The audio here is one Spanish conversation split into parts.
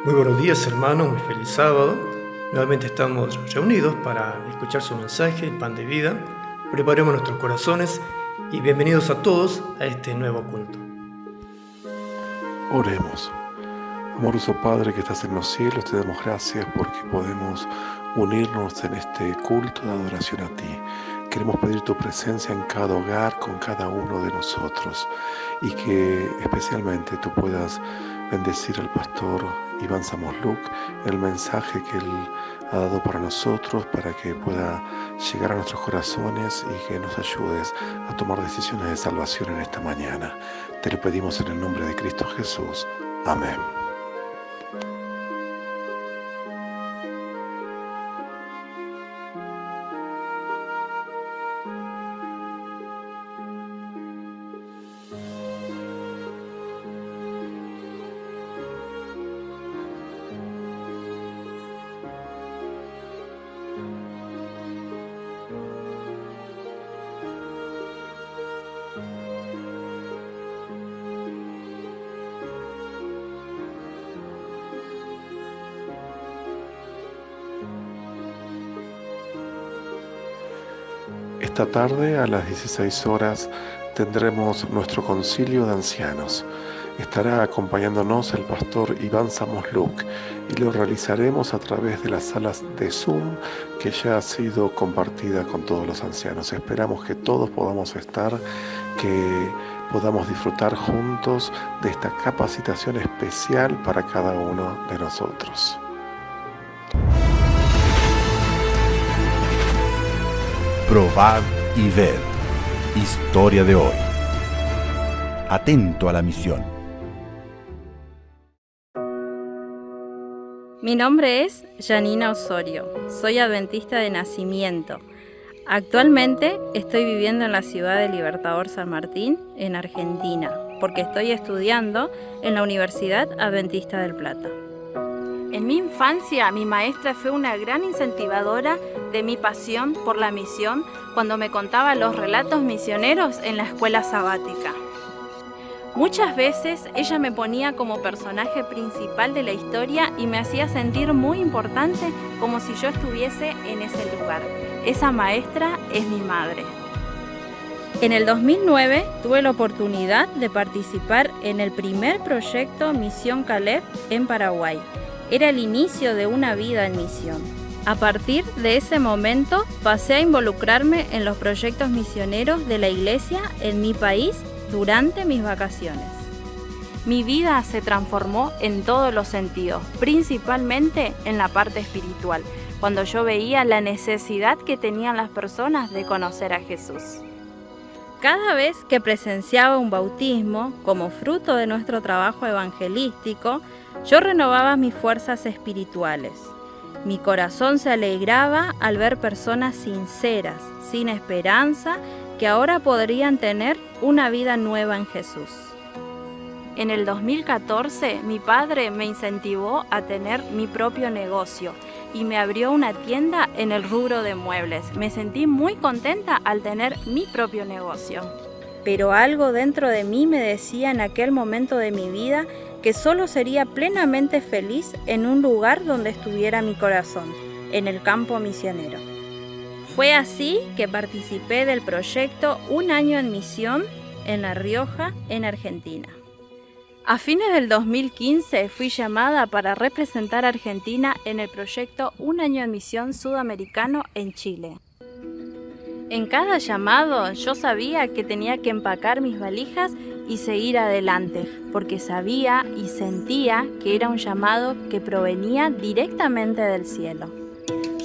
Muy buenos días, hermanos, muy feliz sábado. Nuevamente estamos reunidos para escuchar su mensaje, el pan de vida. Preparemos nuestros corazones y bienvenidos a todos a este nuevo culto. Oremos. Amoroso Padre que estás en los cielos, te damos gracias porque podemos unirnos en este culto de adoración a ti. Queremos pedir tu presencia en cada hogar, con cada uno de nosotros, y que especialmente tú puedas bendecir al pastor Iván Zamorluk, el mensaje que él ha dado para nosotros, para que pueda llegar a nuestros corazones y que nos ayudes a tomar decisiones de salvación en esta mañana. Te lo pedimos en el nombre de Cristo Jesús. Amén. Esta tarde a las 16 horas tendremos nuestro concilio de ancianos. Estará acompañándonos el pastor Iván Zamorluk y lo realizaremos a través de las salas de Zoom que ya ha sido compartida con todos los ancianos. Esperamos que todos podamos estar, que podamos disfrutar juntos de esta capacitación especial para cada uno de nosotros. Probad y ved. Historia de hoy. Atento a la misión. Mi nombre es Janina Osorio. Soy adventista de nacimiento. Actualmente estoy viviendo en la ciudad de Libertador San Martín, en Argentina, porque estoy estudiando en la Universidad Adventista del Plata. En mi infancia, mi maestra fue una gran incentivadora de mi pasión por la misión cuando me contaba los relatos misioneros en la escuela sabática. Muchas veces ella me ponía como personaje principal de la historia y me hacía sentir muy importante, como si yo estuviese en ese lugar. Esa maestra es mi madre. En el 2009 tuve la oportunidad de participar en el primer proyecto Misión Caleb en Paraguay. Era el inicio de una vida en misión. A partir de ese momento pasé a involucrarme en los proyectos misioneros de la iglesia en mi país durante mis vacaciones. Mi vida se transformó en todos los sentidos, principalmente en la parte espiritual, cuando yo veía la necesidad que tenían las personas de conocer a Jesús. Cada vez que presenciaba un bautismo, como fruto de nuestro trabajo evangelístico, yo renovaba mis fuerzas espirituales. Mi corazón se alegraba al ver personas sinceras, sin esperanza, que ahora podrían tener una vida nueva en Jesús. En el 2014, mi padre me incentivó a tener mi propio negocio y me abrió una tienda en el rubro de muebles. Me sentí muy contenta al tener mi propio negocio. Pero algo dentro de mí me decía en aquel momento de mi vida que solo sería plenamente feliz en un lugar donde estuviera mi corazón, en el campo misionero. Fue así que participé del proyecto Un Año en Misión en La Rioja, en Argentina. A fines del 2015 fui llamada para representar a Argentina en el proyecto Un Año en Misión Sudamericano en Chile. En cada llamado yo sabía que tenía que empacar mis valijas y seguir adelante, porque sabía y sentía que era un llamado que provenía directamente del cielo.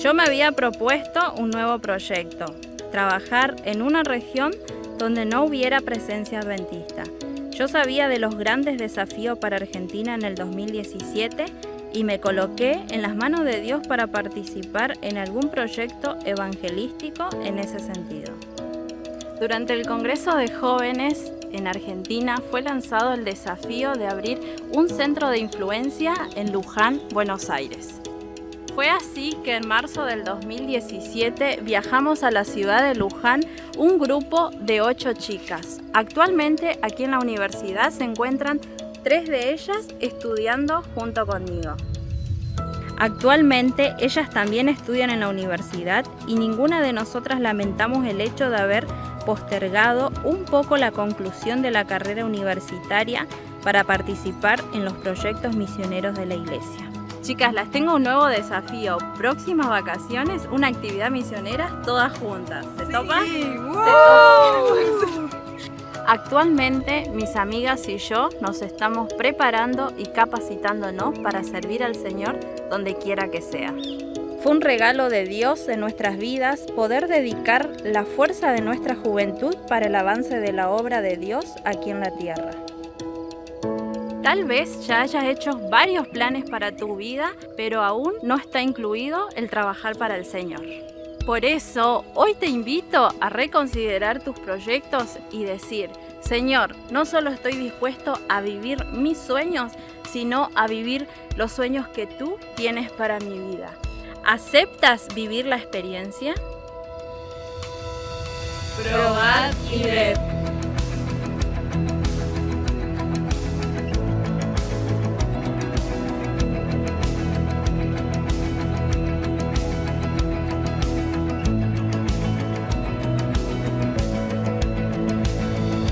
Yo me había propuesto un nuevo proyecto, trabajar en una región donde no hubiera presencia adventista. Yo sabía de los grandes desafíos para Argentina en el 2017 y me coloqué en las manos de Dios para participar en algún proyecto evangelístico en ese sentido. Durante el Congreso de Jóvenes en Argentina fue lanzado el desafío de abrir un centro de influencia en Luján, Buenos Aires. Fue así que en marzo del 2017 viajamos a la ciudad de Luján un grupo de 8 chicas. Actualmente aquí en la universidad se encuentran 3 de ellas estudiando junto conmigo. Actualmente ellas también estudian en la universidad y ninguna de nosotras lamentamos el hecho de haber postergado un poco la conclusión de la carrera universitaria para participar en los proyectos misioneros de la iglesia. Chicas, les tengo un nuevo desafío. Próximas vacaciones, una actividad misionera todas juntas. ¿Se topa? Sí. Se topa. Actualmente, mis amigas y yo nos estamos preparando y capacitándonos para servir al Señor donde quiera que sea. Fue un regalo de Dios en nuestras vidas poder dedicar la fuerza de nuestra juventud para el avance de la obra de Dios aquí en la tierra. Tal vez ya hayas hecho varios planes para tu vida, pero aún no está incluido el trabajar para el Señor. Por eso, hoy te invito a reconsiderar tus proyectos y decir: Señor, no solo estoy dispuesto a vivir mis sueños, sino a vivir los sueños que tú tienes para mi vida. ¿Aceptas vivir la experiencia? Probad y ved.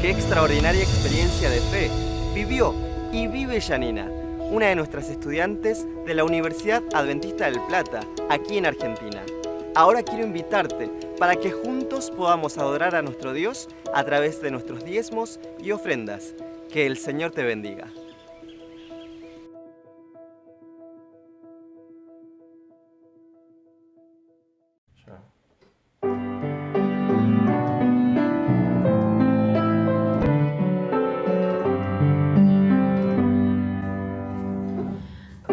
Qué extraordinaria experiencia de fe vivió y vive Janina, una de nuestras estudiantes de la Universidad Adventista del Plata, aquí en Argentina. Ahora quiero invitarte para que juntos podamos adorar a nuestro Dios a través de nuestros diezmos y ofrendas. Que el Señor te bendiga.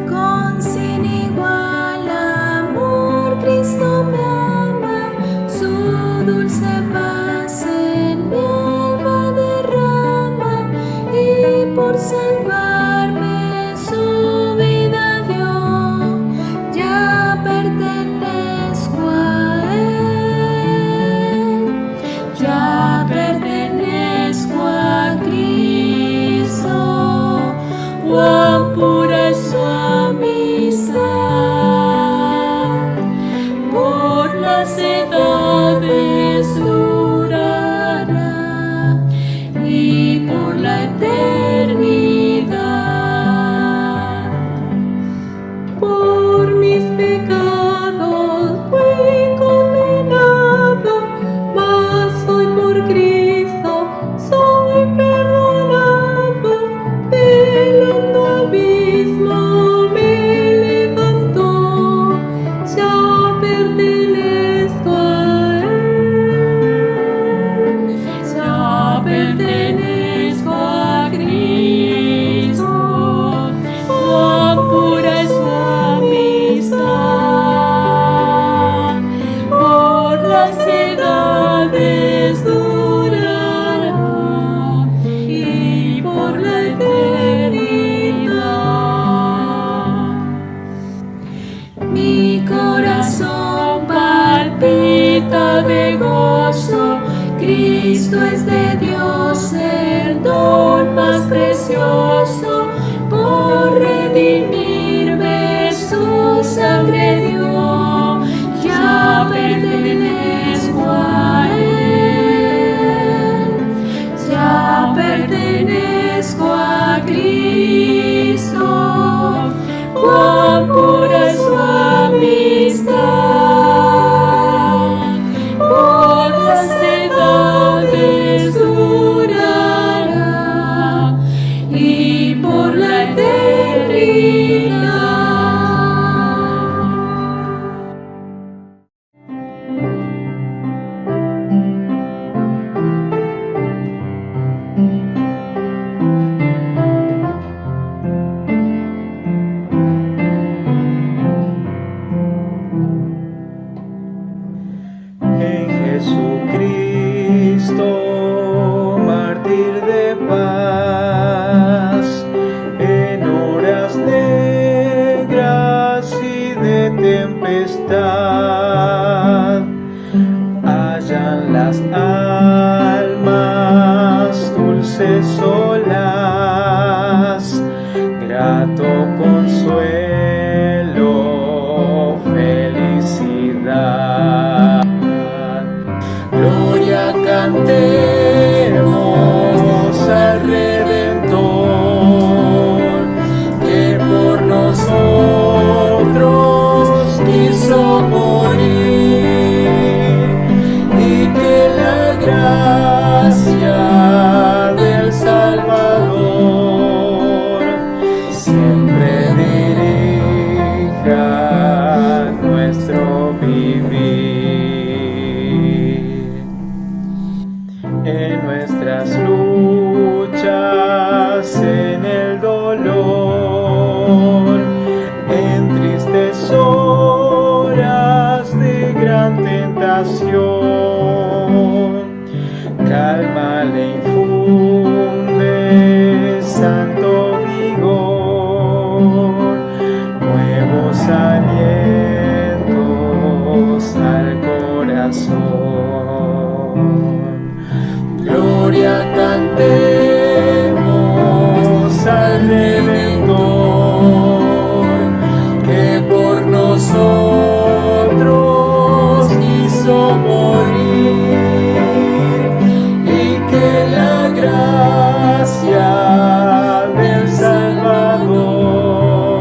Con sin igual amor Cristo me ama, su dulce paz en mi alma derrama, y por salvarme su vida dio. Ya pertenezco a Él, ya pertenezco a Cristo. Cuán pura es su amistad, por las edades durará y por la eternidad. Por mis pecados fui condenado, mas hoy por Cristo soy perdonado. Del hondo abismo me levantó, ya pertenezco a Él, ya pertenezco a Cristo. Cuán pura es su amistad, por las edades durará y por la eternidad. Mi corazón palpita de gozo, Cristo es de Dios el don más precioso, por redimirme su sangre dio. Ya pertenezco a Él, ya pertenezco a Cristo. Cuán pura es su amistad, por las edades durará y por la eternidad. En Jesucristo, mártir de paz, en horas negras y de tempestad, hallan las almas dulces olas, grato consuelo cantemos al Redentor, que por nosotros quiso morir, y que la gracia del Salvador siempre dirija nuestro vivir. En nuestras luchas, en el dolor, en tristes horas de gran tentación, calma le infunde santo vigor, nuevos alientos al corazón. Gloria cantemos al Redentor, que por nosotros quiso morir, y que la gracia del Salvador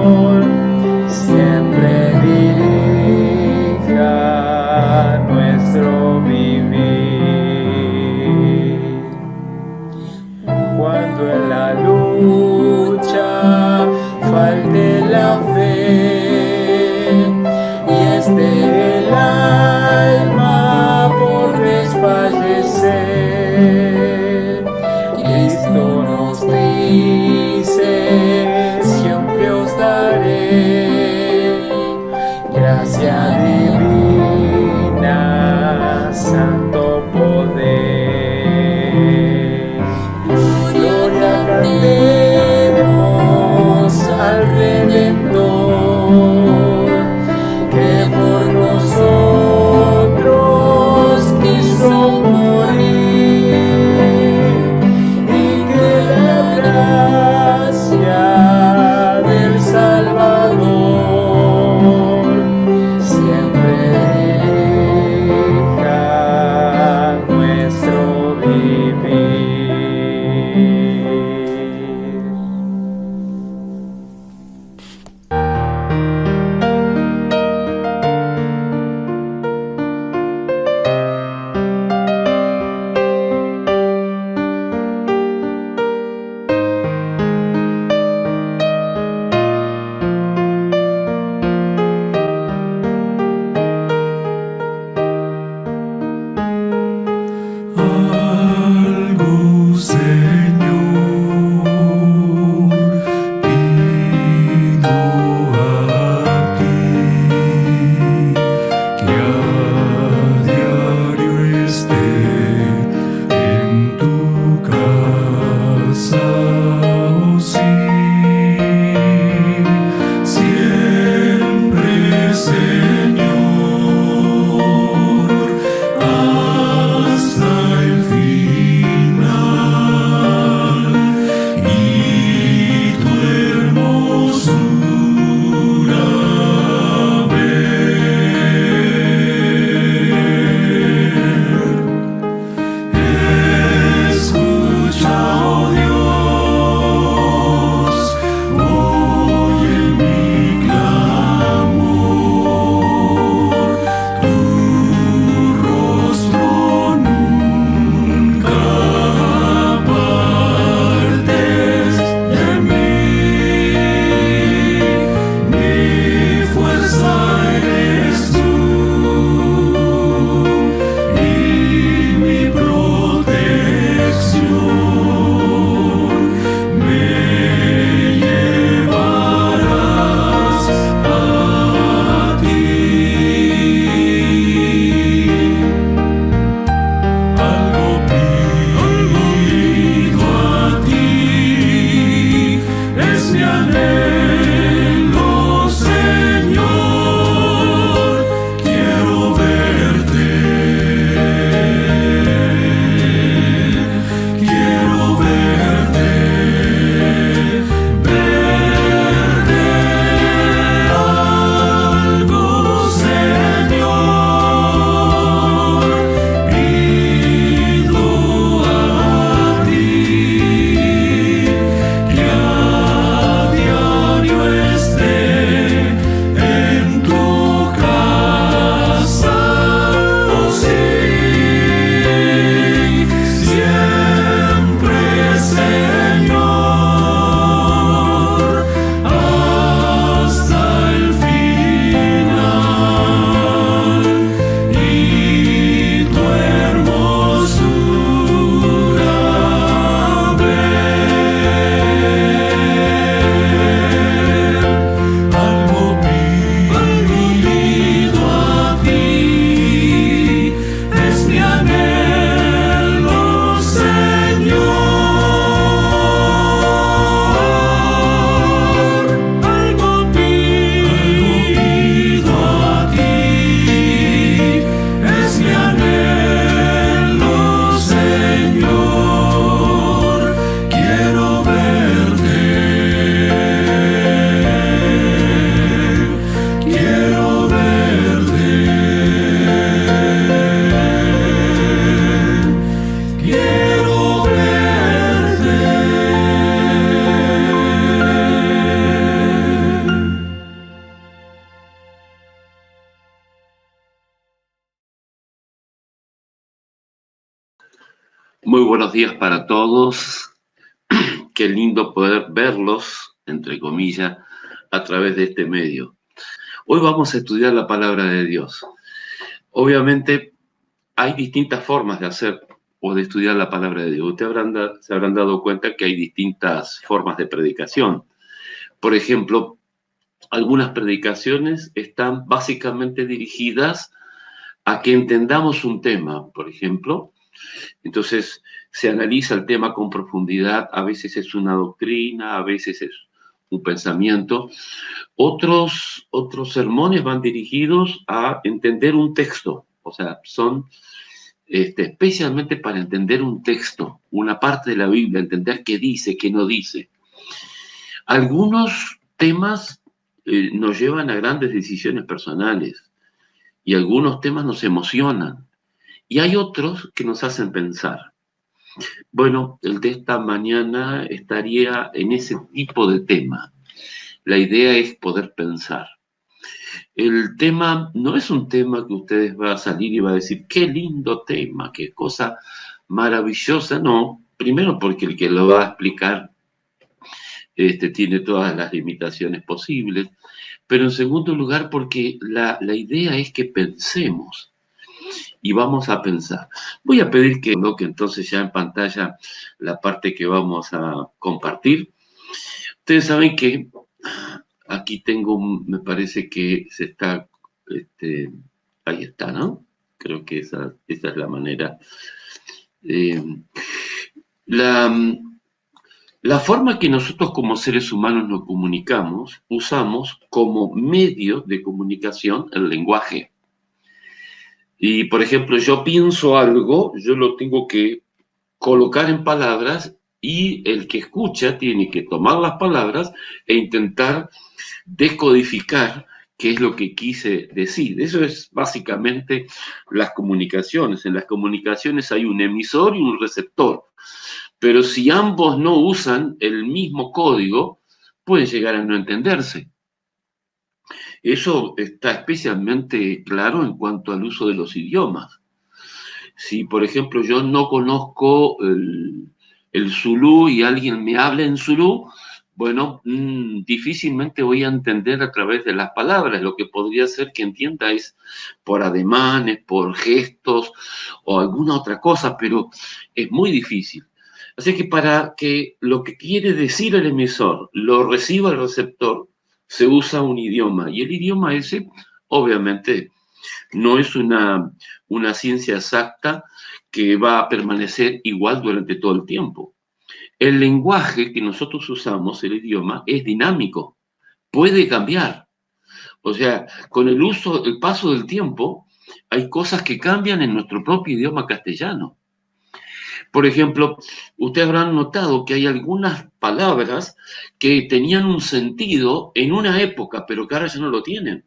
Muy buenos días para todos. Qué lindo poder verlos, entre comillas, a través de este medio. Hoy vamos a estudiar la palabra de Dios. Obviamente hay distintas formas de hacer o de estudiar la palabra de Dios. Ustedes se habrán dado cuenta que hay distintas formas de predicación. Por ejemplo, algunas predicaciones están básicamente dirigidas a que entendamos un tema, por ejemplo. Entonces, se analiza el tema con profundidad, a veces es una doctrina, a veces es un pensamiento. Otros sermones van dirigidos a entender un texto, o sea, son especialmente para entender un texto, una parte de la Biblia, entender qué dice, qué no dice. Algunos temas nos llevan a grandes decisiones personales y algunos temas nos emocionan y hay otros que nos hacen pensar. Bueno, el de esta mañana estaría en ese tipo de tema. La idea es poder pensar. El tema no es un tema que ustedes van a salir y van a decir, qué lindo tema, qué cosa maravillosa. No, primero porque el que lo va a explicar tiene todas las limitaciones posibles, pero en segundo lugar porque la idea es que pensemos. Y vamos a pensar. Voy a pedir que coloque entonces ya en pantalla la parte que vamos a compartir. Ustedes saben que aquí tengo, me parece que se está, ahí está, ¿no? Creo que esa es la manera. La forma que nosotros como seres humanos nos comunicamos, usamos como medio de comunicación el lenguaje. Y, por ejemplo, yo pienso algo, yo lo tengo que colocar en palabras y el que escucha tiene que tomar las palabras e intentar descodificar qué es lo que quise decir. Eso es básicamente las comunicaciones. En las comunicaciones hay un emisor y un receptor. Pero si ambos no usan el mismo código, pueden llegar a no entenderse. Eso está especialmente claro en cuanto al uso de los idiomas. Si, por ejemplo, yo no conozco el zulú y alguien me habla en zulú, bueno, difícilmente voy a entender a través de las palabras. Lo que podría ser que entienda es por ademanes, por gestos o alguna otra cosa, pero es muy difícil. Así que para que lo que quiere decir el emisor lo reciba el receptor, se usa un idioma, y el idioma ese, obviamente, no es una ciencia exacta que va a permanecer igual durante todo el tiempo. El lenguaje que nosotros usamos, el idioma, es dinámico, puede cambiar. O sea, con el paso del tiempo, hay cosas que cambian en nuestro propio idioma castellano. Por ejemplo, ustedes habrán notado que hay algunas palabras que tenían un sentido en una época, pero que ahora ya no lo tienen.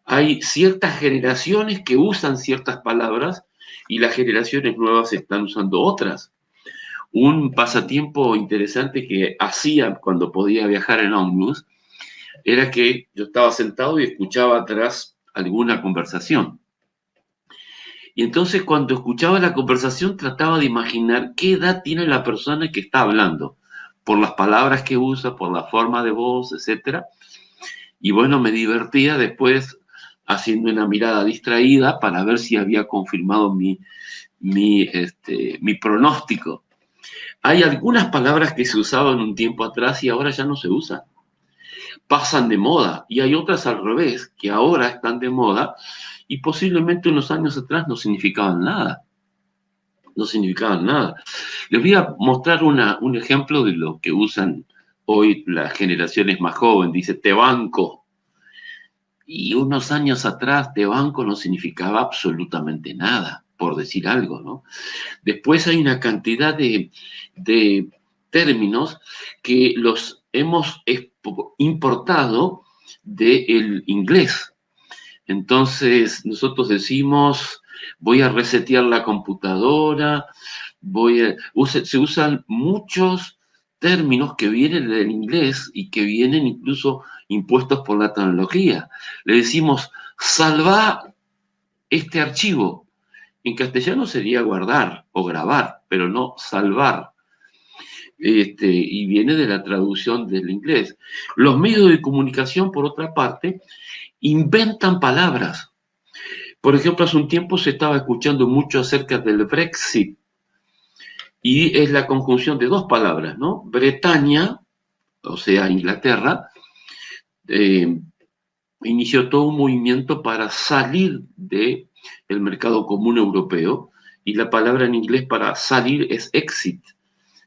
Hay ciertas generaciones que usan ciertas palabras y las generaciones nuevas están usando otras. Un pasatiempo interesante que hacía cuando podía viajar en ómnibus era que yo estaba sentado y escuchaba atrás alguna conversación. Y entonces cuando escuchaba la conversación trataba de imaginar qué edad tiene la persona que está hablando, por las palabras que usa, por la forma de voz, etc. Y bueno, me divertía después haciendo una mirada distraída para ver si había confirmado mi pronóstico. Hay algunas palabras que se usaban un tiempo atrás y ahora ya no se usan. Pasan de moda, y hay otras al revés, que ahora están de moda y posiblemente unos años atrás no significaban nada. No significaban nada. Les voy a mostrar un ejemplo de lo que usan hoy las generaciones más jóvenes. Dice, te banco. Y unos años atrás, te banco no significaba absolutamente nada, por decir algo, ¿no? Después hay una cantidad de términos que los hemos importado del inglés. Entonces, nosotros decimos, voy a resetear la computadora, se usan muchos términos que vienen del inglés y que vienen incluso impuestos por la tecnología. Le decimos, salva este archivo. En castellano sería guardar o grabar, pero no salvar. Y viene de la traducción del inglés. Los medios de comunicación, por otra parte, inventan palabras. Por ejemplo, hace un tiempo se estaba escuchando mucho acerca del Brexit, y es la conjunción de dos palabras, ¿no? Bretaña, o sea, Inglaterra, inició todo un movimiento para salir del mercado común europeo, y la palabra en inglés para salir es exit,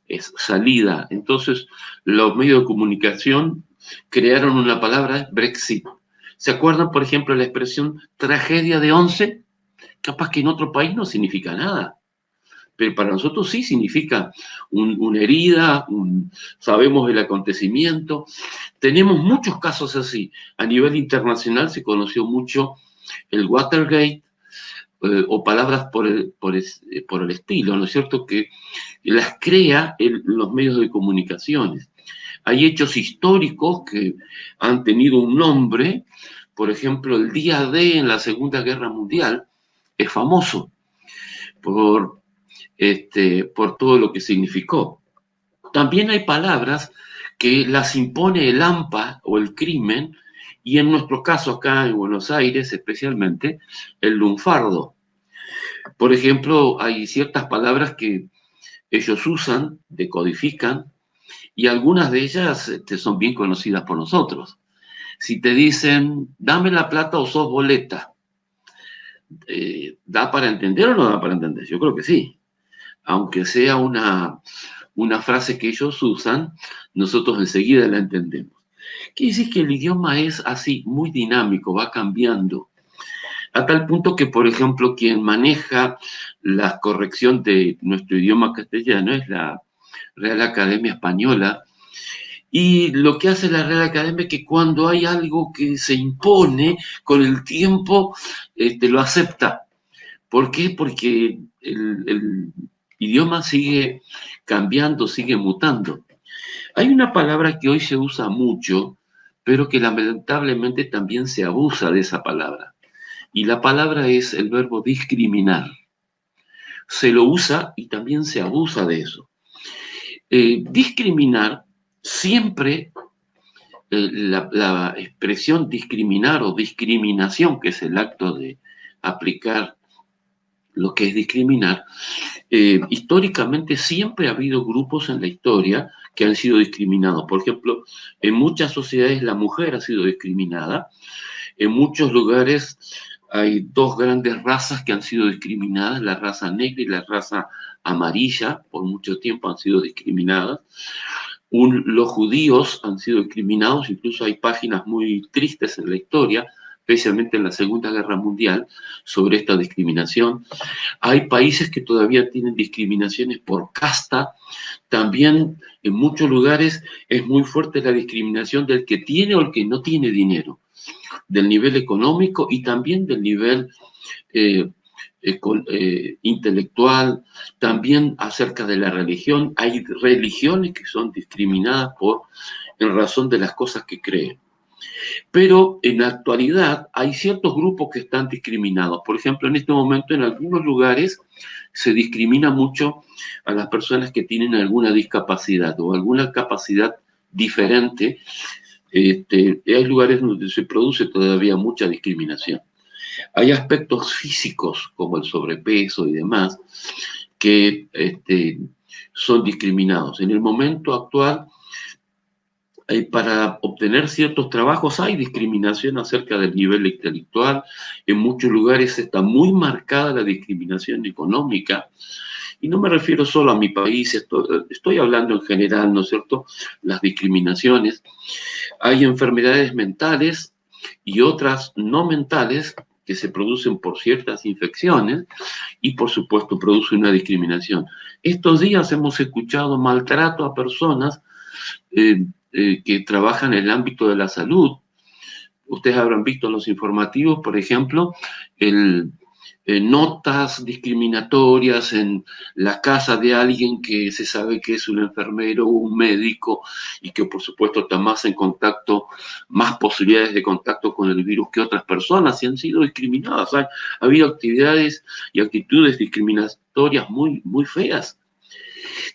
es salida. Entonces, los medios de comunicación crearon una palabra, Brexit. ¿Se acuerdan, por ejemplo, la expresión tragedia de 11? Capaz que en otro país no significa nada, pero para nosotros sí significa una herida, sabemos el acontecimiento. Tenemos muchos casos así. A nivel internacional se conoció mucho el Watergate, o palabras por el estilo, ¿no es cierto?, que las crea los medios de comunicaciones. Hay hechos históricos que han tenido un nombre. Por ejemplo, el día D en la Segunda Guerra Mundial es famoso por todo lo que significó. También hay palabras que las impone el AMPA o el crimen, y en nuestro caso acá en Buenos Aires especialmente, el lunfardo. Por ejemplo, hay ciertas palabras que ellos usan, decodifican, y algunas de ellas son bien conocidas por nosotros. Si te dicen, dame la plata o sos boleta, ¿da para entender o no da para entender? Yo creo que sí. Aunque sea una frase que ellos usan, nosotros enseguida la entendemos. Quiere decir que el idioma es así, muy dinámico, va cambiando. A tal punto que, por ejemplo, quien maneja la corrección de nuestro idioma castellano es la Real Academia Española. Y lo que hace la Real Academia es que cuando hay algo que se impone con el tiempo, lo acepta. ¿Por qué? Porque el idioma sigue cambiando, sigue mutando. Hay una palabra que hoy se usa mucho, pero que lamentablemente también se abusa de esa palabra. Y la palabra es el verbo discriminar. Se lo usa y también se abusa de eso. Discriminar, siempre la expresión discriminar o discriminación, que es el acto de aplicar lo que es discriminar, históricamente siempre ha habido grupos en la historia que han sido discriminados. Por ejemplo, en muchas sociedades la mujer ha sido discriminada. En muchos lugares hay dos grandes razas que han sido discriminadas, la raza negra y la raza amarilla. Por mucho tiempo han sido discriminadas. Los judíos han sido discriminados, incluso hay páginas muy tristes en la historia, especialmente en la Segunda Guerra Mundial, sobre esta discriminación. Hay países que todavía tienen discriminaciones por casta. También en muchos lugares es muy fuerte la discriminación del que tiene o el que no tiene dinero, del nivel económico y también del nivel intelectual, también acerca de la religión. Hay religiones que son discriminadas en razón de las cosas que creen. Pero en la actualidad hay ciertos grupos que están discriminados. Por ejemplo, en este momento en algunos lugares se discrimina mucho a las personas que tienen alguna discapacidad o alguna capacidad diferente. Hay lugares donde se produce todavía mucha discriminación. Hay aspectos físicos como el sobrepeso y demás que son discriminados. En el momento actual, para obtener ciertos trabajos hay discriminación acerca del nivel intelectual. En muchos lugares está muy marcada la discriminación económica. Y no me refiero solo a mi país, estoy hablando en general, ¿no es cierto? Las discriminaciones. Hay enfermedades mentales y otras no mentales que se producen por ciertas infecciones y, por supuesto, produce una discriminación. Estos días hemos escuchado maltrato a personas que trabajan en el ámbito de la salud. Ustedes habrán visto en los informativos, por ejemplo, el notas discriminatorias en la casa de alguien que se sabe que es un enfermero o un médico y que por supuesto está más en contacto, más posibilidades de contacto con el virus que otras personas y han sido discriminadas. Ha habido actividades y actitudes discriminatorias muy, muy feas.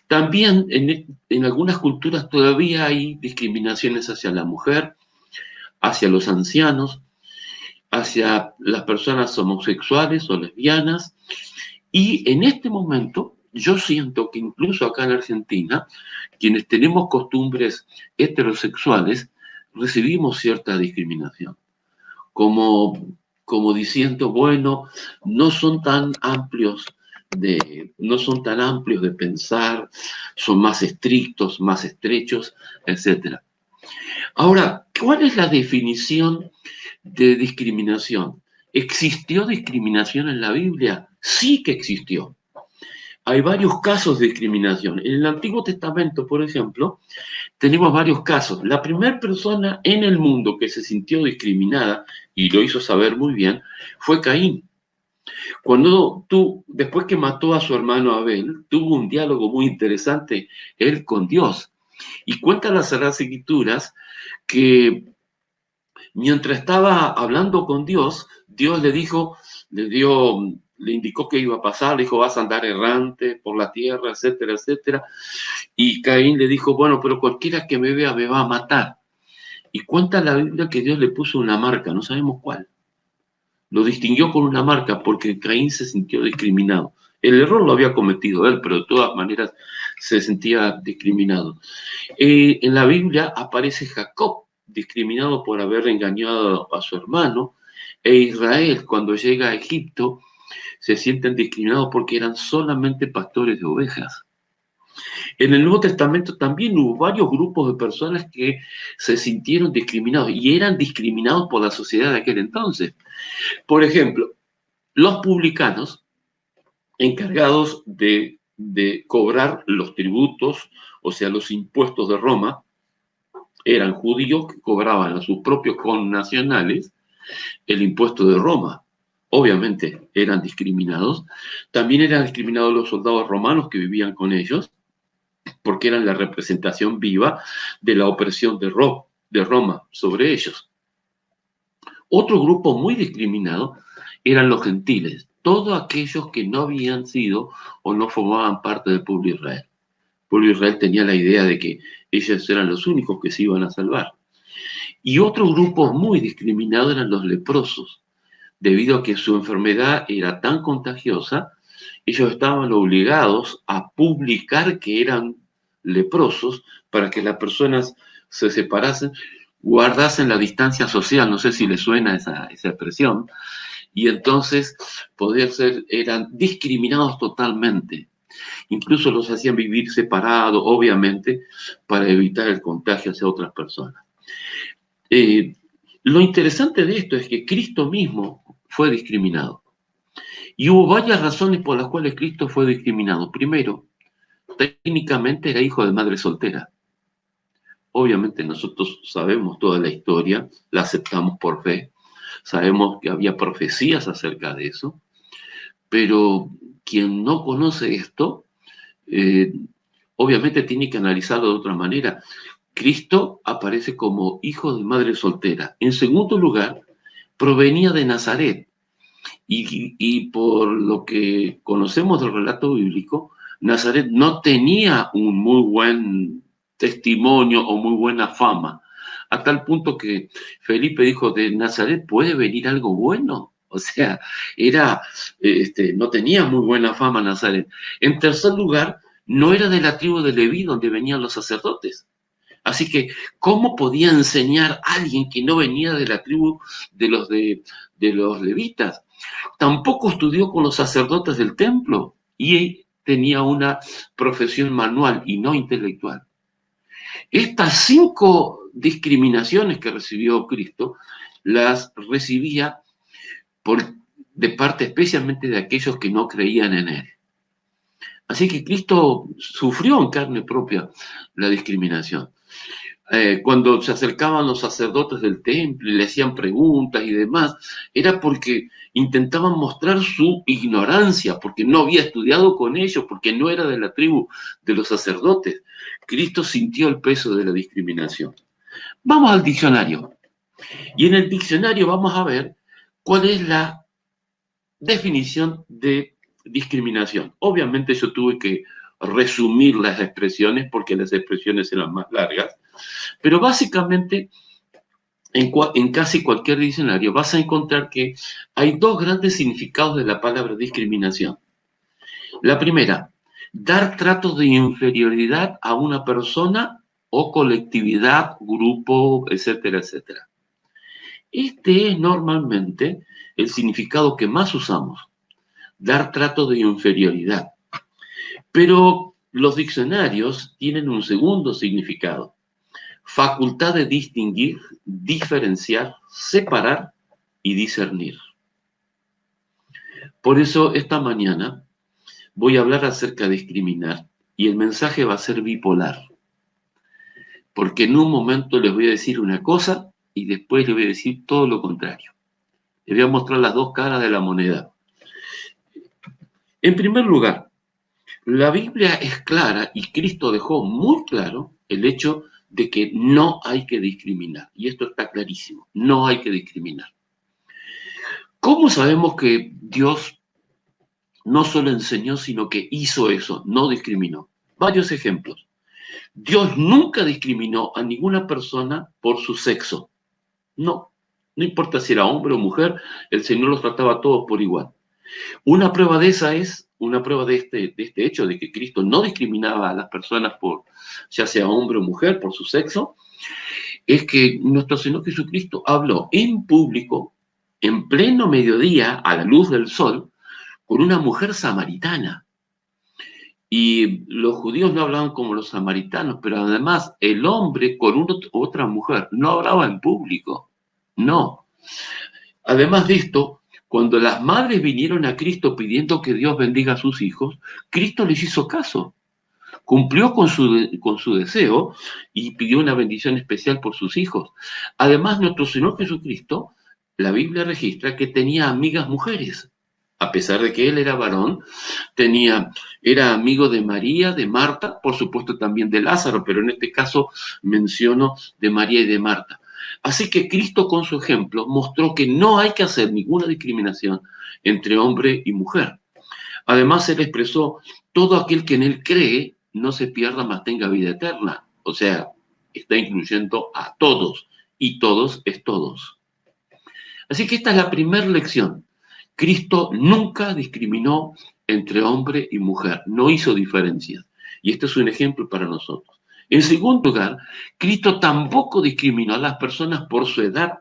También en algunas culturas todavía hay discriminaciones hacia la mujer, hacia los ancianos, hacia las personas homosexuales o lesbianas. Y en este momento yo siento que incluso acá en Argentina, quienes tenemos costumbres heterosexuales, recibimos cierta discriminación. Como diciendo, bueno, no son tan amplios de pensar, son más estrictos, más estrechos, etc. Ahora, ¿cuál es la definición de discriminación? ¿Existió discriminación en la Biblia? Sí que existió. Hay varios casos de discriminación. En el Antiguo Testamento, por ejemplo, tenemos varios casos. La primera persona en el mundo que se sintió discriminada, y lo hizo saber muy bien, fue Caín. Después que mató a su hermano Abel, tuvo un diálogo muy interesante él con Dios. Y cuenta las Sagradas Escrituras que mientras estaba hablando con Dios, Dios le indicó qué iba a pasar, le dijo, vas a andar errante por la tierra, etcétera, etcétera. Y Caín le dijo, bueno, pero cualquiera que me vea me va a matar. Y cuenta la Biblia que Dios le puso una marca, no sabemos cuál. Lo distinguió con una marca porque Caín se sintió discriminado. El error lo había cometido él, pero de todas maneras se sentía discriminado. En la Biblia aparece Jacob, discriminado por haber engañado a su hermano, e Israel, cuando llega a Egipto, se sienten discriminados porque eran solamente pastores de ovejas. En el Nuevo Testamento también hubo varios grupos de personas que se sintieron discriminados y eran discriminados por la sociedad de aquel entonces. Por ejemplo, los publicanos, encargados de cobrar los tributos, o sea, los impuestos de Roma, eran judíos que cobraban a sus propios connacionales el impuesto de Roma. Obviamente eran discriminados. También eran discriminados los soldados romanos que vivían con ellos, porque eran la representación viva de la opresión de Roma sobre ellos. Otro grupo muy discriminado eran los gentiles, todos aquellos que no habían sido o no formaban parte del pueblo de Israel. El pueblo de Israel tenía la idea de que ellos eran los únicos que se iban a salvar. Y otro grupo muy discriminado eran los leprosos, debido a que su enfermedad era tan contagiosa, ellos estaban obligados a publicar que eran leprosos para que las personas se separasen, guardasen la distancia social, no sé si les suena esa expresión, y entonces eran discriminados totalmente. Incluso los hacían vivir separados, obviamente, para evitar el contagio hacia otras personas. Lo interesante de esto es que Cristo mismo fue discriminado. Y hubo varias razones por las cuales Cristo fue discriminado. Primero, técnicamente era hijo de madre soltera. Obviamente nosotros sabemos toda la historia, la aceptamos por fe, sabemos que había profecías acerca de eso, pero quien no conoce esto, obviamente tiene que analizarlo de otra manera. Cristo aparece como hijo de madre soltera. En segundo lugar, provenía de Nazaret. Y por lo que conocemos del relato bíblico, Nazaret no tenía un muy buen testimonio o muy buena fama, a tal punto que Felipe dijo, de Nazaret puede venir algo bueno. O sea, no tenía muy buena fama Nazaret. En tercer lugar, no era de la tribu de Leví donde venían los sacerdotes. Así que, ¿cómo podía enseñar a alguien que no venía de la tribu de los levitas? Tampoco estudió con los sacerdotes del templo y tenía una profesión manual y no intelectual. Estas 5 discriminaciones que recibió Cristo las recibía de parte especialmente de aquellos que no creían en él. Así que Cristo sufrió en carne propia la discriminación. cuando se acercaban los sacerdotes del templo y le hacían preguntas y demás, era porque intentaban mostrar su ignorancia, porque no había estudiado con ellos, porque no era de la tribu de los sacerdotes. Cristo sintió el peso de la discriminación. Vamos al diccionario. Y en el diccionario vamos a ver cuál es la definición de discriminación. Obviamente yo tuve que resumir las expresiones porque las expresiones eran más largas, pero básicamente en casi cualquier diccionario vas a encontrar que hay dos grandes significados de la palabra discriminación. La primera, dar tratos de inferioridad a una persona o colectividad, grupo, etcétera, etcétera. Este es normalmente el significado que más usamos, dar trato de inferioridad. Pero los diccionarios tienen un segundo significado, facultad de distinguir, diferenciar, separar y discernir. Por eso esta mañana voy a hablar acerca de discriminar y el mensaje va a ser bipolar. Porque en un momento les voy a decir una cosa y después les voy a decir todo lo contrario. Les voy a mostrar las dos caras de la moneda. En primer lugar, la Biblia es clara y Cristo dejó muy claro el hecho de que no hay que discriminar. Y esto está clarísimo, no hay que discriminar. ¿Cómo sabemos que Dios no solo enseñó, sino que hizo eso, no discriminó? Varios ejemplos. Dios nunca discriminó a ninguna persona por su sexo. No importa si era hombre o mujer, el Señor los trataba a todos por igual. Una prueba de este hecho de que Cristo no discriminaba a las personas por, ya sea hombre o mujer, por su sexo, es que nuestro Señor Jesucristo habló en público, en pleno mediodía, a la luz del sol, con una mujer samaritana. Y los judíos no hablaban como los samaritanos, pero además el hombre con otra mujer no hablaba en público. No. Además de esto, cuando las madres vinieron a Cristo pidiendo que Dios bendiga a sus hijos, Cristo les hizo caso. Cumplió con su deseo y pidió una bendición especial por sus hijos. Además, nuestro Señor Jesucristo, la Biblia registra que tenía amigas mujeres. A pesar de que él era varón, era amigo de María, de Marta, por supuesto también de Lázaro, pero en este caso menciono de María y de Marta. Así que Cristo con su ejemplo mostró que no hay que hacer ninguna discriminación entre hombre y mujer. Además, él expresó, todo aquel que en él cree no se pierda, mas tenga vida eterna. O sea, está incluyendo a todos, y todos es todos. Así que esta es la primera lección. Cristo nunca discriminó entre hombre y mujer, no hizo diferencias. Y este es un ejemplo para nosotros. En segundo lugar, Cristo tampoco discriminó a las personas por su edad.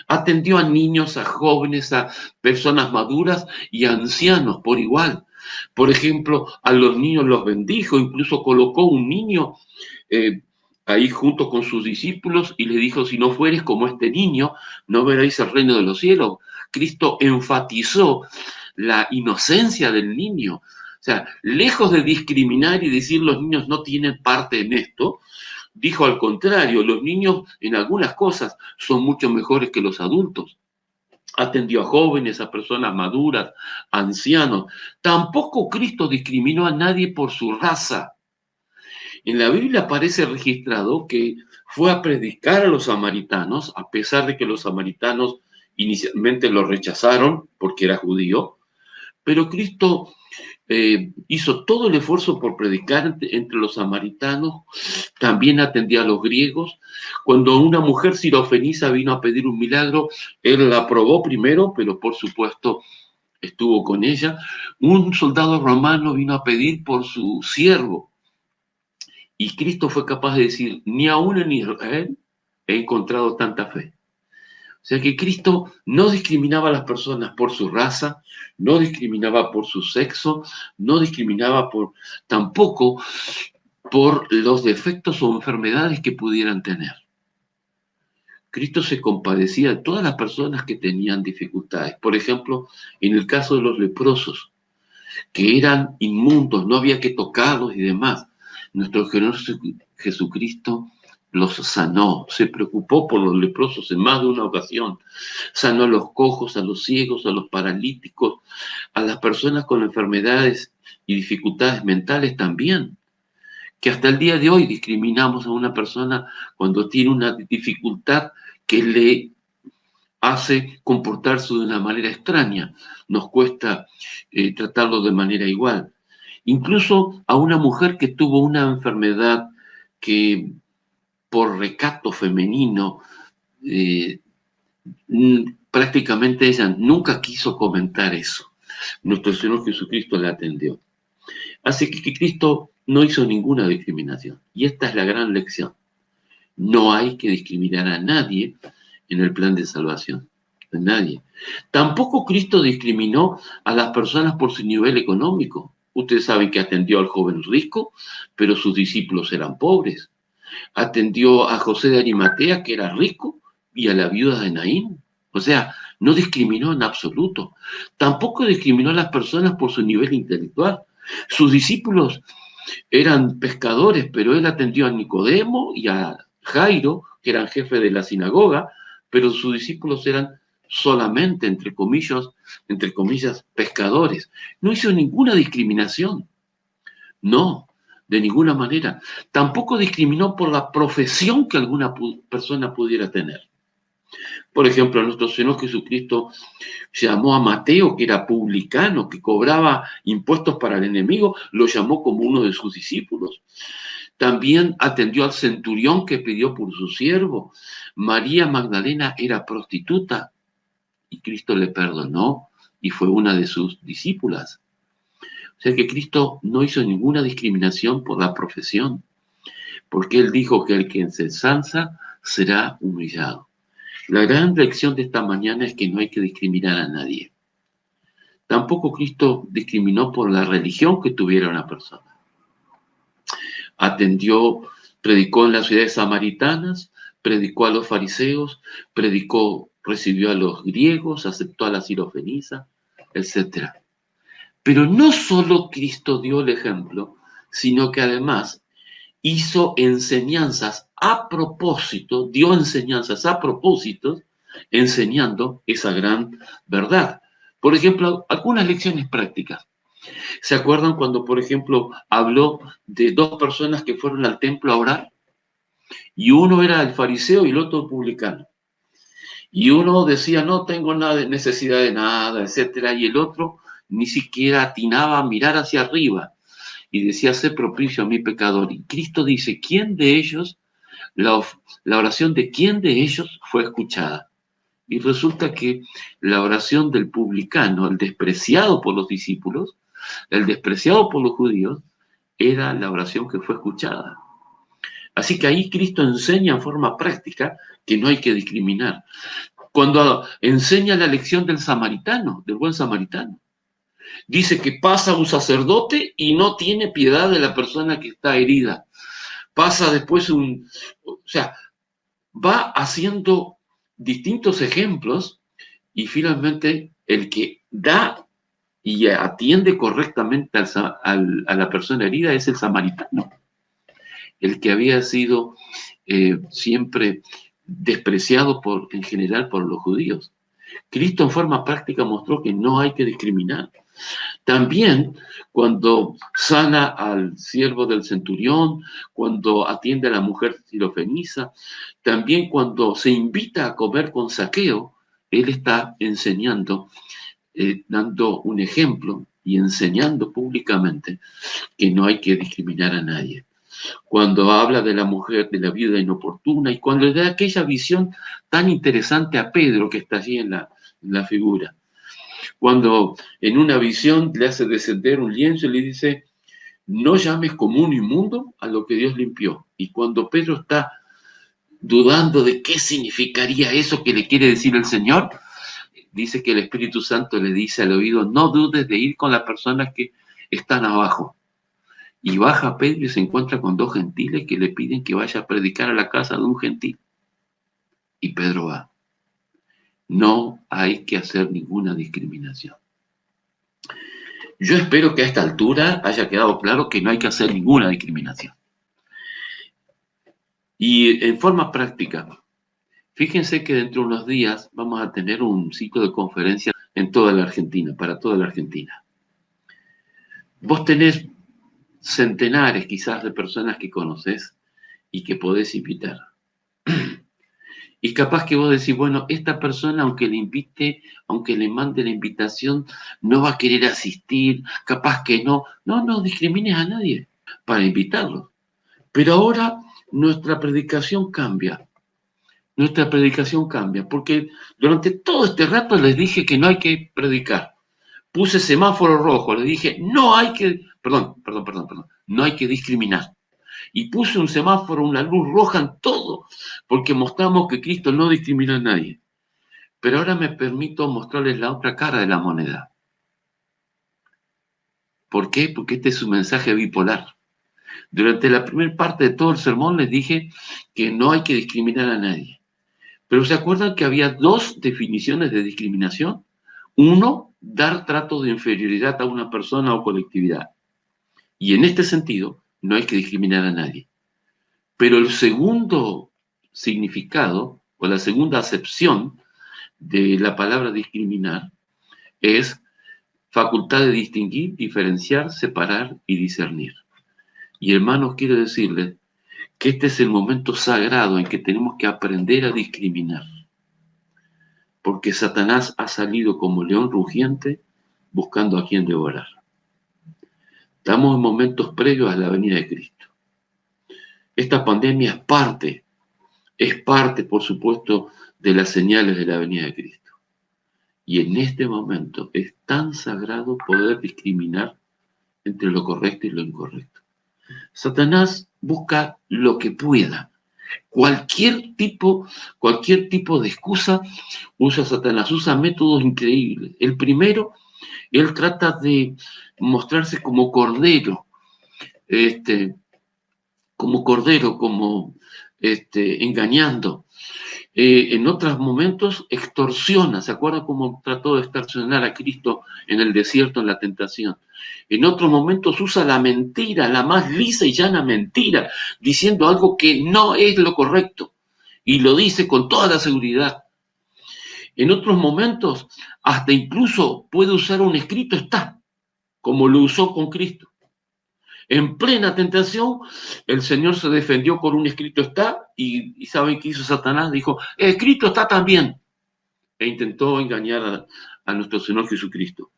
Atendió a niños, a jóvenes, a personas maduras y a ancianos por igual. Por ejemplo, a los niños los bendijo, incluso colocó un niño ahí junto con sus discípulos y le dijo, si no fueres como este niño, no veréis el reino de los cielos. Cristo enfatizó la inocencia del niño. O sea, lejos de discriminar y decir los niños no tienen parte en esto, dijo al contrario, los niños en algunas cosas son mucho mejores que los adultos. Atendió a jóvenes, a personas maduras, a ancianos. Tampoco Cristo discriminó a nadie por su raza. En la Biblia aparece registrado que fue a predicar a los samaritanos, a pesar de que los samaritanos inicialmente lo rechazaron porque era judío, pero Cristo hizo todo el esfuerzo por predicar entre los samaritanos, también atendía a los griegos. Cuando una mujer sirofenisa vino a pedir un milagro, él la aprobó primero, pero por supuesto estuvo con ella. Un soldado romano vino a pedir por su siervo, y Cristo fue capaz de decir, ni aún en Israel he encontrado tanta fe. O sea que Cristo no discriminaba a las personas por su raza, no discriminaba por su sexo, no discriminaba tampoco por los defectos o enfermedades que pudieran tener. Cristo se compadecía de todas las personas que tenían dificultades. Por ejemplo, en el caso de los leprosos, que eran inmundos, no había que tocarlos y demás. Nuestro Señor Jesucristo los sanó, se preocupó por los leprosos en más de una ocasión, sanó a los cojos, a los ciegos, a los paralíticos, a las personas con enfermedades y dificultades mentales también, que hasta el día de hoy discriminamos a una persona cuando tiene una dificultad que le hace comportarse de una manera extraña, nos cuesta tratarlo de manera igual. Incluso a una mujer que tuvo una enfermedad que por recato femenino, prácticamente ella nunca quiso comentar eso. Nuestro Señor Jesucristo la atendió. Así que Cristo no hizo ninguna discriminación. Y esta es la gran lección. No hay que discriminar a nadie en el plan de salvación. A nadie. Tampoco Cristo discriminó a las personas por su nivel económico. Ustedes saben que atendió al joven rico, pero sus discípulos eran pobres. Atendió a José de Arimatea, que era rico, y a la viuda de Naín. O sea, no discriminó en absoluto. Tampoco discriminó a las personas por su nivel intelectual. Sus discípulos eran pescadores, pero él atendió a Nicodemo y a Jairo, que eran jefes de la sinagoga, pero sus discípulos eran solamente, entre comillas, pescadores. No hizo ninguna discriminación. No, de ninguna manera. Tampoco discriminó por la profesión que alguna persona pudiera tener. Por ejemplo, nuestro Señor Jesucristo llamó a Mateo, que era publicano, que cobraba impuestos para el enemigo, lo llamó como uno de sus discípulos. También atendió al centurión que pidió por su siervo. María Magdalena era prostituta y Cristo le perdonó y fue una de sus discípulas. O sea que Cristo no hizo ninguna discriminación por la profesión, porque Él dijo que el que se ensalza será humillado. La gran lección de esta mañana es que no hay que discriminar a nadie. Tampoco Cristo discriminó por la religión que tuviera una persona. Predicó en las ciudades samaritanas, predicó a los fariseos, recibió a los griegos, aceptó a la sirofenisa, etc. Pero no solo Cristo dio el ejemplo, sino que además hizo enseñanzas a propósito, dio enseñanzas a propósito, enseñando esa gran verdad. Por ejemplo, algunas lecciones prácticas. ¿Se acuerdan cuando, por ejemplo, habló de dos personas que fueron al templo a orar? Y uno era el fariseo y el otro el publicano. Y uno decía, no tengo necesidad de nada, etc. Y el otro ni siquiera atinaba a mirar hacia arriba. Y decía, sé propicio a mi pecador. Y Cristo dice, ¿quién de ellos, la oración de quién de ellos fue escuchada? Y resulta que la oración del publicano, el despreciado por los discípulos, el despreciado por los judíos, era la oración que fue escuchada. Así que ahí Cristo enseña en forma práctica que no hay que discriminar. Cuando enseña la lección del samaritano, del buen samaritano, dice que pasa un sacerdote y no tiene piedad de la persona que está herida. Pasa después va haciendo distintos ejemplos y finalmente el que da y atiende correctamente a la persona herida es el samaritano, el que había sido siempre despreciado en general por los judíos. Cristo en forma práctica mostró que no hay que discriminar. También cuando sana al siervo del centurión, cuando atiende a la mujer sirofenisa, también cuando se invita a comer con Zaqueo, él está enseñando, dando un ejemplo y enseñando públicamente que no hay que discriminar a nadie. Cuando habla de la mujer, de la viuda inoportuna, y cuando le da aquella visión tan interesante a Pedro que está allí en la figura. Cuando en una visión le hace descender un lienzo y le dice, no llames común inmundo a lo que Dios limpió. Y cuando Pedro está dudando de qué significaría eso que le quiere decir el Señor, dice que el Espíritu Santo le dice al oído, no dudes de ir con las personas que están abajo. Y baja Pedro y se encuentra con dos gentiles que le piden que vaya a predicar a la casa de un gentil. Y Pedro va. No hay que hacer ninguna discriminación. Yo espero que a esta altura haya quedado claro que no hay que hacer ninguna discriminación. Y en forma práctica, fíjense que dentro de unos días vamos a tener un ciclo de conferencias en toda la Argentina, para toda la Argentina. Vos tenés centenares quizás de personas que conoces y que podés invitar. Y capaz que vos decís, bueno, esta persona, aunque le invite, aunque le mande la invitación, no va a querer asistir, capaz que no. No discrimines a nadie para invitarlo. Pero ahora nuestra predicación cambia. Nuestra predicación cambia, porque durante todo este rato les dije que no hay que predicar. Puse semáforo rojo, les dije, no hay que discriminar. Y puse un semáforo, una luz roja en todo, porque mostramos que Cristo no discrimina a nadie. Pero ahora me permito mostrarles la otra cara de la moneda. ¿Por qué? Porque este es un mensaje bipolar. Durante la primera parte de todo el sermón les dije que no hay que discriminar a nadie. Pero ¿se acuerdan que había dos definiciones de discriminación? Uno, dar trato de inferioridad a una persona o colectividad. Y en este sentido, no hay que discriminar a nadie. Pero el segundo significado, o la segunda acepción de la palabra discriminar, es facultad de distinguir, diferenciar, separar y discernir. Y hermanos, quiero decirles que este es el momento sagrado en que tenemos que aprender a discriminar. Porque Satanás ha salido como león rugiente buscando a quien devorar. Estamos en momentos previos a la venida de Cristo. Esta pandemia es parte, por supuesto, de las señales de la venida de Cristo. Y en este momento es tan sagrado poder discriminar entre lo correcto y lo incorrecto. Satanás busca lo que pueda. Cualquier tipo de excusa usa Satanás, usa métodos increíbles. El primero, él trata de mostrarse como cordero, engañando. En otros momentos extorsiona. ¿Se acuerdan cómo trató de extorsionar a Cristo en el desierto, en la tentación? En otros momentos usa la mentira, la más lisa y llana mentira, diciendo algo que no es lo correcto. Y lo dice con toda la seguridad. En otros momentos, hasta incluso puede usar un escrito está, como lo usó con Cristo. En plena tentación, el Señor se defendió con un escrito está, y ¿saben qué hizo Satanás? Dijo, escrito está también. E intentó engañar a nuestro Señor Jesucristo.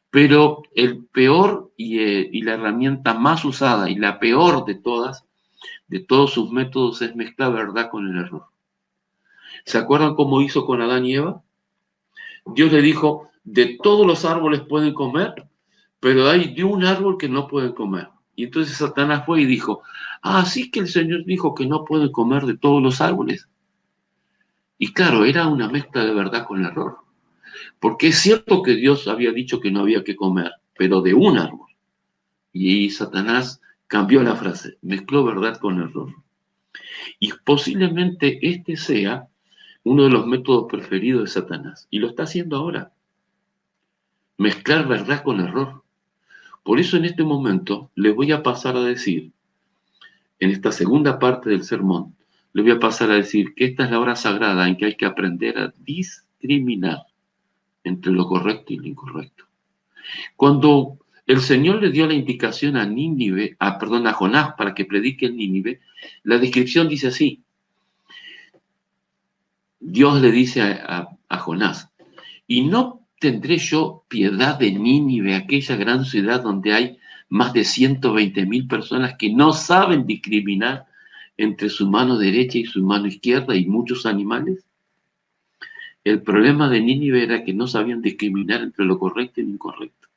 Pero el peor y la herramienta más usada y la peor de todos sus métodos es mezclar verdad con el error. ¿Se acuerdan cómo hizo con Adán y Eva? Dios le dijo, de todos los árboles pueden comer, pero hay de un árbol que no pueden comer. Y entonces Satanás fue y dijo, sí que el Señor dijo que no pueden comer de todos los árboles. Y claro, era una mezcla de verdad con error. Porque es cierto que Dios había dicho que no había que comer, pero de un árbol. Y Satanás cambió la frase, mezcló verdad con error. Y posiblemente este sea uno de los métodos preferidos de Satanás. Y lo está haciendo ahora. Mezclar verdad con error. Por eso en este momento le voy a pasar a decir, en esta segunda parte del sermón, le voy a pasar a decir que esta es la hora sagrada en que hay que aprender a discriminar entre lo correcto y lo incorrecto. Cuando el Señor le dio la indicación a Jonás para que predique en Nínive, la descripción dice así. Dios le dice a Jonás, ¿y no tendré yo piedad de Nínive, aquella gran ciudad donde hay más de 120,000 personas que no saben discriminar entre su mano derecha y su mano izquierda y muchos animales? El problema de Nínive era que no sabían discriminar entre lo correcto y lo incorrecto.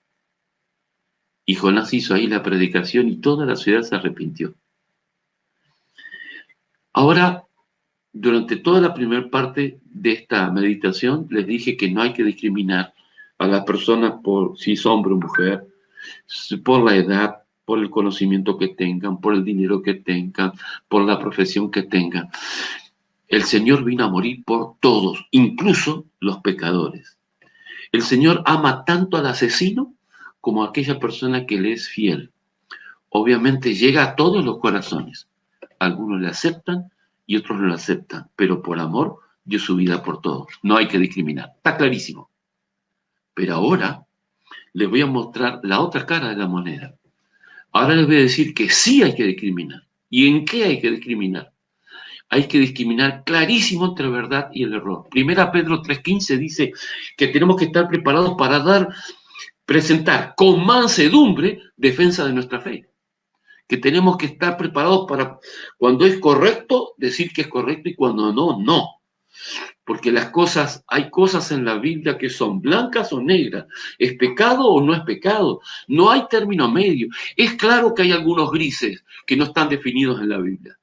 Y Jonás hizo ahí la predicación y toda la ciudad se arrepintió. Ahora, durante toda la primera parte de esta meditación, les dije que no hay que discriminar a las personas por si es hombre o mujer, por la edad, por el conocimiento que tengan, por el dinero que tengan, por la profesión que tengan. El Señor vino a morir por todos, incluso los pecadores. El Señor ama tanto al asesino como a aquella persona que le es fiel. Obviamente llega a todos los corazones. Algunos le aceptan y otros no lo aceptan, pero por amor dio su vida por todos. No hay que discriminar, está clarísimo. Pero ahora les voy a mostrar la otra cara de la moneda. Ahora les voy a decir que sí hay que discriminar. ¿Y en qué hay que discriminar? Hay que discriminar clarísimo entre verdad y el error. Primera Pedro 3:15 dice que tenemos que estar preparados para presentar con mansedumbre defensa de nuestra fe. Que tenemos que estar preparados para, cuando es correcto, decir que es correcto y cuando no, no. Porque hay cosas en la Biblia que son blancas o negras. ¿Es pecado o no es pecado? No hay término medio. Es claro que hay algunos grises que no están definidos en la Biblia.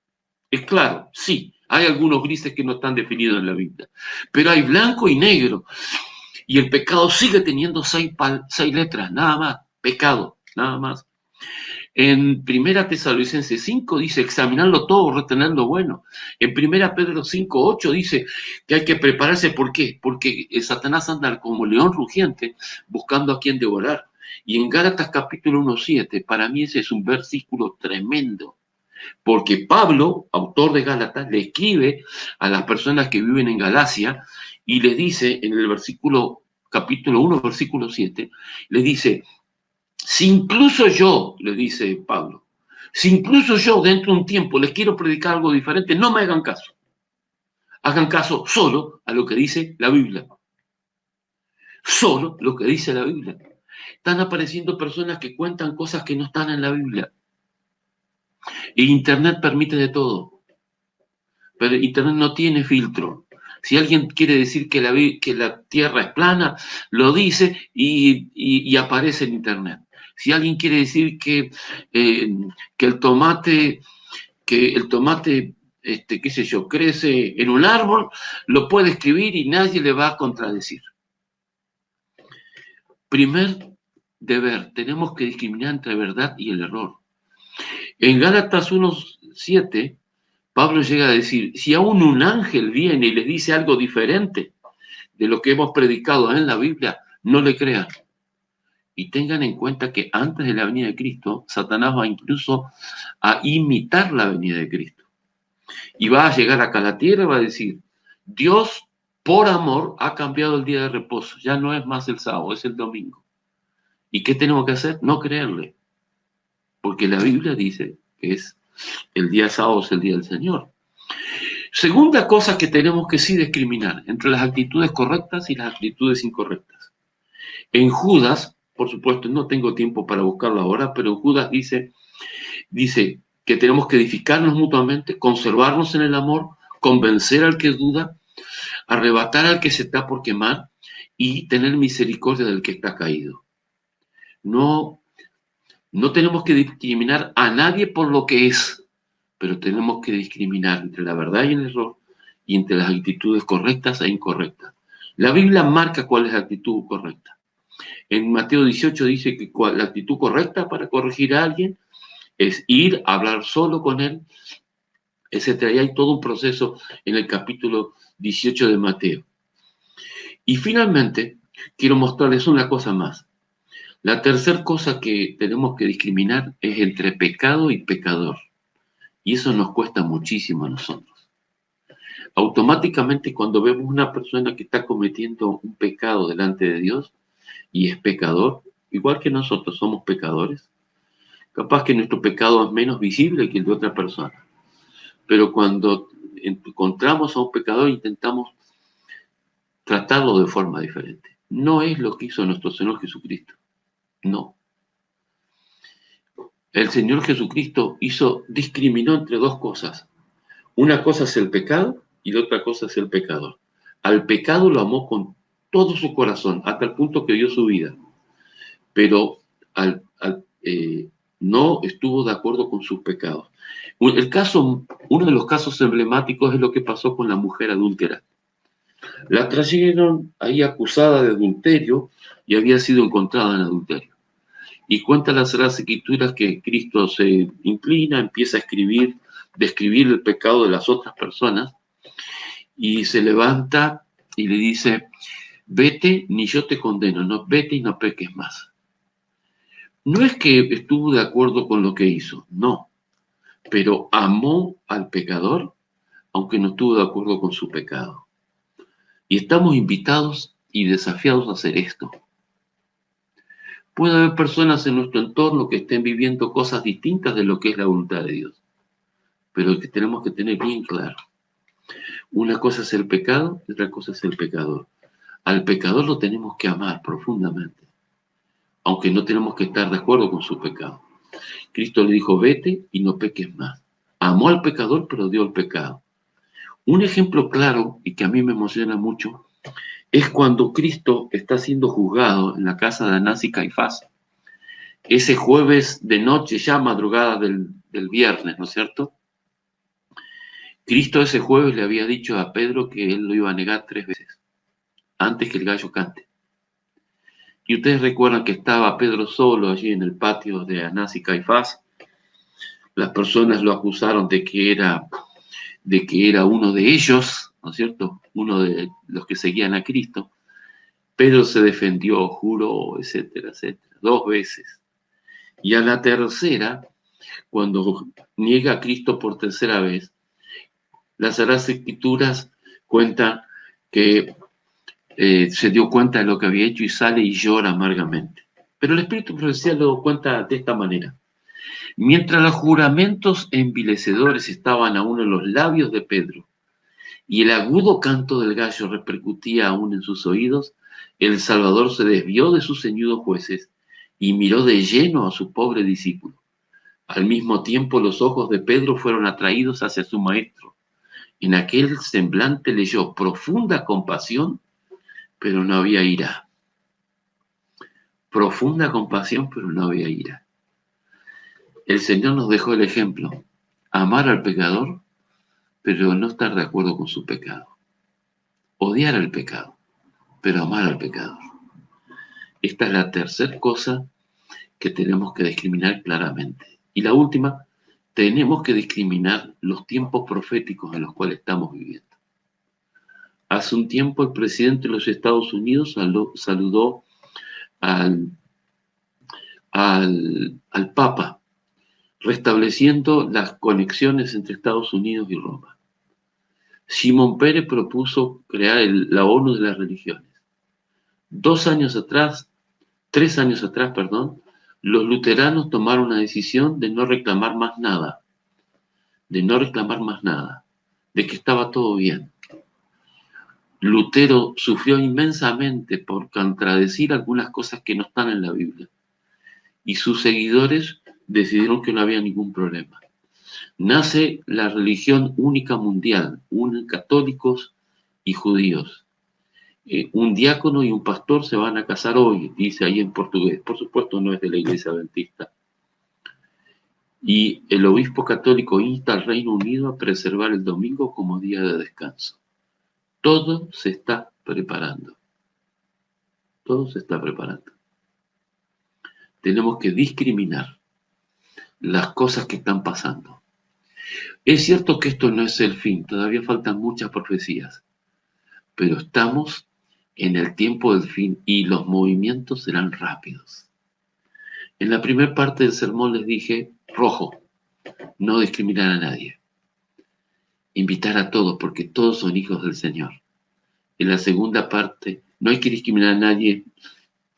Es claro, sí, hay algunos grises que no están definidos en la Biblia. Pero hay blanco y negro. Y el pecado sigue teniendo seis letras, nada más. Pecado, nada más. En 1 Tesalonicenses 5 dice examinarlo todo, retener lo bueno. En 1 Pedro 5:8 dice que hay que prepararse. ¿Por qué? Porque Satanás anda como león rugiente buscando a quien devorar. Y en Gálatas capítulo 1:7, para mí ese es un versículo tremendo. Porque Pablo, autor de Gálatas, le escribe a las personas que viven en Galacia y le dice en el capítulo 1, versículo 7, le dice: si incluso yo, le dice Pablo, si incluso yo dentro de un tiempo les quiero predicar algo diferente, no me hagan caso. Hagan caso solo a lo que dice la Biblia. Solo lo que dice la Biblia. Están apareciendo personas que cuentan cosas que no están en la Biblia. Y Internet permite de todo. Pero Internet no tiene filtro. Si alguien quiere decir que la Tierra es plana, lo dice y aparece en Internet. Si alguien quiere decir que el tomate, qué sé yo, crece en un árbol, lo puede escribir y nadie le va a contradecir. Primer deber, tenemos que discriminar entre verdad y el error. En Gálatas 1:7, Pablo llega a decir: si aún un ángel viene y les dice algo diferente de lo que hemos predicado en la Biblia, no le crean. Y tengan en cuenta que antes de la venida de Cristo, Satanás va incluso a imitar la venida de Cristo. Y va a llegar acá a la tierra y va a decir: Dios, por amor, ha cambiado el día de reposo. Ya no es más el sábado, es el domingo. ¿Y qué tenemos que hacer? No creerle. Porque la Biblia dice que el día sábado es el día del Señor. Segunda cosa que tenemos que sí discriminar entre las actitudes correctas y las actitudes incorrectas. En Judas, por supuesto, no tengo tiempo para buscarlo ahora, pero en Judas dice que tenemos que edificarnos mutuamente, conservarnos en el amor, convencer al que duda, arrebatar al que se está por quemar y tener misericordia del que está caído. No tenemos que discriminar a nadie por lo que es, pero tenemos que discriminar entre la verdad y el error y entre las actitudes correctas e incorrectas. La Biblia marca cuál es la actitud correcta. En Mateo 18 dice que la actitud correcta para corregir a alguien es ir a hablar solo con él, etc. Y hay todo un proceso en el capítulo 18 de Mateo. Y finalmente, quiero mostrarles una cosa más. La tercera cosa que tenemos que discriminar es entre pecado y pecador. Y eso nos cuesta muchísimo a nosotros. Automáticamente, cuando vemos una persona que está cometiendo un pecado delante de Dios y es pecador, igual que nosotros somos pecadores, capaz que nuestro pecado es menos visible que el de otra persona. Pero cuando encontramos a un pecador, intentamos tratarlo de forma diferente. No es lo que hizo nuestro Señor Jesucristo. No. El Señor Jesucristo discriminó entre dos cosas. Una cosa es el pecado y la otra cosa es el pecador. Al pecado lo amó con todo su corazón, hasta el punto que dio su vida. Pero no estuvo de acuerdo con sus pecados. Uno de los casos emblemáticos es lo que pasó con la mujer adúltera. La trajeron ahí acusada de adulterio y había sido encontrada en adulterio. Y cuenta las Sagradas Escrituras que Cristo se inclina, empieza a describir el pecado de las otras personas y se levanta y le dice: vete, ni yo te condeno, no, vete y no peques más. No es que estuvo de acuerdo con lo que hizo, no, pero amó al pecador aunque no estuvo de acuerdo con su pecado. Y estamos invitados y desafiados a hacer esto. Puede haber personas en nuestro entorno que estén viviendo cosas distintas de lo que es la voluntad de Dios, pero que tenemos que tener bien claro. Una cosa es el pecado y otra cosa es el pecador. Al pecador lo tenemos que amar profundamente, aunque no tenemos que estar de acuerdo con su pecado. Cristo le dijo, vete y no peques más. Amó al pecador, pero odió el pecado. Un ejemplo claro, y que a mí me emociona mucho, es cuando Cristo está siendo juzgado en la casa de Anás y Caifás. Ese jueves de noche, ya madrugada del viernes, ¿no es cierto? Cristo ese jueves le había dicho a Pedro que él lo iba a negar 3 veces, antes que el gallo cante. Y ustedes recuerdan que estaba Pedro solo allí en el patio de Anás y Caifás. Las personas lo acusaron de que era uno de ellos, ¿no es cierto? Uno de los que seguían a Cristo. Pedro se defendió, juró, etcétera, etcétera, 2 veces. Y a la tercera, cuando niega a Cristo por tercera vez, las Sagradas Escrituras cuentan que se dio cuenta de lo que había hecho y sale y llora amargamente. Pero el Espíritu Profecía lo cuenta de esta manera. Mientras los juramentos envilecedores estaban aún en los labios de Pedro y el agudo canto del gallo repercutía aún en sus oídos, el Salvador se desvió de sus ceñudos jueces y miró de lleno a su pobre discípulo. Al mismo tiempo los ojos de Pedro fueron atraídos hacia su maestro. En aquel semblante leyó profunda compasión, pero no había ira. Profunda compasión, pero no había ira. El Señor nos dejó el ejemplo, amar al pecador, pero no estar de acuerdo con su pecado. Odiar al pecado, pero amar al pecador. Esta es la tercera cosa que tenemos que discriminar claramente. Y la última, tenemos que discriminar los tiempos proféticos en los cuales estamos viviendo. Hace un tiempo el presidente de los Estados Unidos saludó al Papa, restableciendo las conexiones entre Estados Unidos y Roma. Simón Pérez propuso crear la ONU de las religiones. 3 años atrás, los luteranos tomaron una decisión de no reclamar más nada, de que estaba todo bien. Lutero sufrió inmensamente por contradecir algunas cosas que no están en la Biblia. Y sus seguidores decidieron que no había ningún problema. Nace la religión única mundial, católicos y judíos. Un diácono y un pastor se van a casar hoy, dice ahí en portugués. Por supuesto no es de la Iglesia Adventista. Y el obispo católico insta al Reino Unido a preservar el domingo como día de descanso. Todo se está preparando. Todo se está preparando. Tenemos que discriminar las cosas que están pasando. Es cierto que esto no es el fin, todavía faltan muchas profecías, pero estamos en el tiempo del fin y los movimientos serán rápidos. En la primera parte del sermón les dije, rojo, no discriminar a nadie. Invitar a todos, porque todos son hijos del Señor. En la segunda parte, no hay que discriminar a nadie,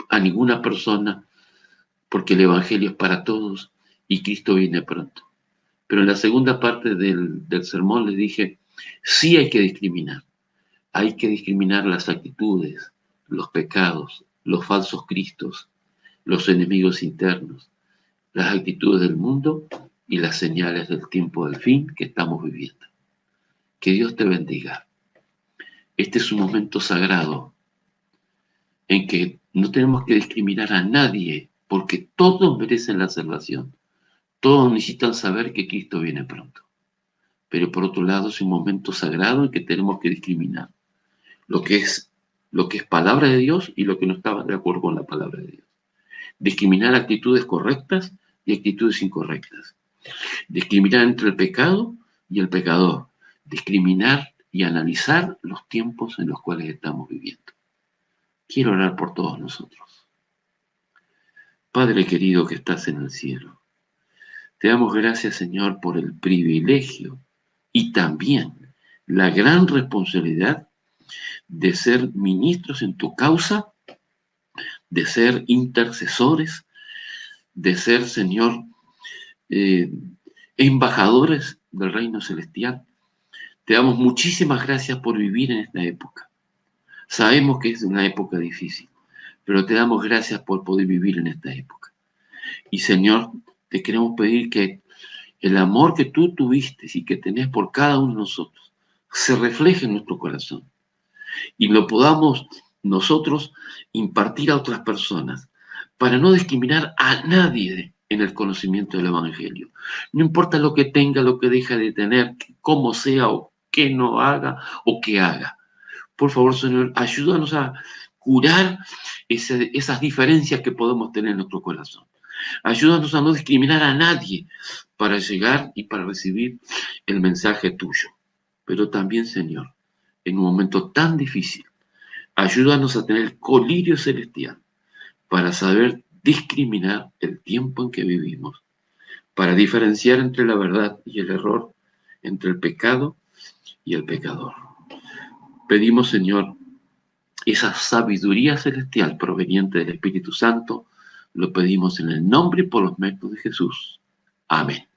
a ninguna persona, porque el Evangelio es para todos y Cristo viene pronto. Pero en la segunda parte del sermón les dije, sí hay que discriminar. Hay que discriminar las actitudes, los pecados, los falsos cristos, los enemigos internos, las actitudes del mundo y las señales del tiempo del fin que estamos viviendo. Que Dios te bendiga. Este es un momento sagrado en que no tenemos que discriminar a nadie porque todos merecen la salvación. Todos necesitan saber que Cristo viene pronto. Pero por otro lado es un momento sagrado en que tenemos que discriminar lo que es palabra de Dios y lo que no estaba de acuerdo con la palabra de Dios. Discriminar actitudes correctas y actitudes incorrectas. Discriminar entre el pecado y el pecador. Discriminar y analizar los tiempos en los cuales estamos viviendo. Quiero orar por todos nosotros. Padre querido que estás en el cielo, te damos gracias, Señor, por el privilegio y también la gran responsabilidad de ser ministros en tu causa, de ser intercesores, de ser, Señor, embajadores del reino celestial. Te damos muchísimas gracias por vivir en esta época. Sabemos que es una época difícil, pero te damos gracias por poder vivir en esta época. Y Señor, te queremos pedir que el amor que tú tuviste y que tenés por cada uno de nosotros se refleje en nuestro corazón y lo podamos nosotros impartir a otras personas para no discriminar a nadie en el conocimiento del Evangelio. No importa lo que tenga, lo que deja de tener, cómo sea o qué no haga o qué haga. Por favor, Señor, ayúdanos a curar esas diferencias que podemos tener en nuestro corazón. Ayúdanos a no discriminar a nadie para llegar y para recibir el mensaje tuyo. Pero también, Señor, en un momento tan difícil, ayúdanos a tener el colirio celestial para saber discriminar el tiempo en que vivimos, para diferenciar entre la verdad y el error, entre el pecado y el pecador. Pedimos, Señor, esa sabiduría celestial proveniente del Espíritu Santo, lo pedimos en el nombre y por los méritos de Jesús. Amén.